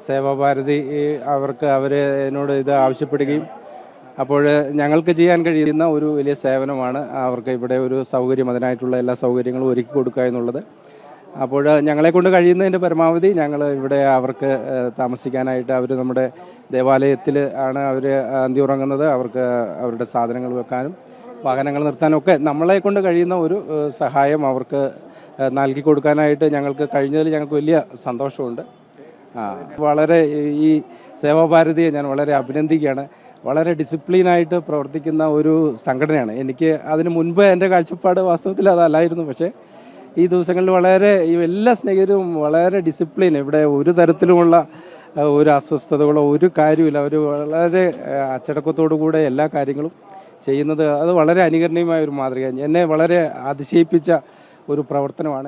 സേവാഭാരതി അവർ എന്നോട് ഇത് ആവശ്യപ്പെടുകയും അപ്പോൾ ഞങ്ങൾക്ക് ചെയ്യാൻ കഴിയുന്ന ഒരു വലിയ സേവനമാണ് അവർക്ക് ഇവിടെ ഒരു സൗകര്യം, അതിനായിട്ടുള്ള എല്ലാ സൗകര്യങ്ങളും ഒരുക്കി കൊടുക്കുക എന്നുള്ളത്. അപ്പോൾ ഞങ്ങളെ കൊണ്ട് കഴിയുന്നതിൻ്റെ പരമാവധി ഞങ്ങൾ ഇവിടെ അവർക്ക് താമസിക്കാനായിട്ട്, അവർ നമ്മുടെ ദേവാലയത്തിൽ ആണ് അവർ അന്തി ഉറങ്ങുന്നത്, അവർക്ക് അവരുടെ സാധനങ്ങൾ വെക്കാനും വാഹനങ്ങൾ നിർത്താനും ഒക്കെ നമ്മളെ കൊണ്ട് കഴിയുന്ന ഒരു സഹായം അവർക്ക് നൽകി കൊടുക്കാനായിട്ട് ഞങ്ങൾക്ക് കഴിഞ്ഞതിൽ ഞങ്ങൾക്ക് വലിയ സന്തോഷമുണ്ട്. വളരെ ഈ സേവാഭാരതിയെ ഞാൻ വളരെ അഭിനന്ദിക്കുകയാണ്. വളരെ ഡിസിപ്ലിനായിട്ട് പ്രവർത്തിക്കുന്ന ഒരു സംഘടനയാണ്. എനിക്ക് അതിന് മുൻപ് എൻ്റെ കാഴ്ചപ്പാട് വാസ്തവത്തിൽ അതല്ലായിരുന്നു. പക്ഷേ ഈ ദിവസങ്ങളിൽ വളരെ എല്ലാ സ്നേഹിതരും വളരെ ഡിസിപ്ലിൻ, ഇവിടെ ഒരു തരത്തിലുമുള്ള ഒരു അസ്വസ്ഥതകളോ ഒരു കാര്യമില്ല. അവർ വളരെ അച്ചടക്കത്തോടു കൂടെ എല്ലാ കാര്യങ്ങളും ചെയ്യുന്നത്, അത് വളരെ അനുകരണീയമായ ഒരു മാതൃക. എന്നെ വളരെ അതിശയിപ്പിച്ച ഒരു പ്രവർത്തനമാണ്.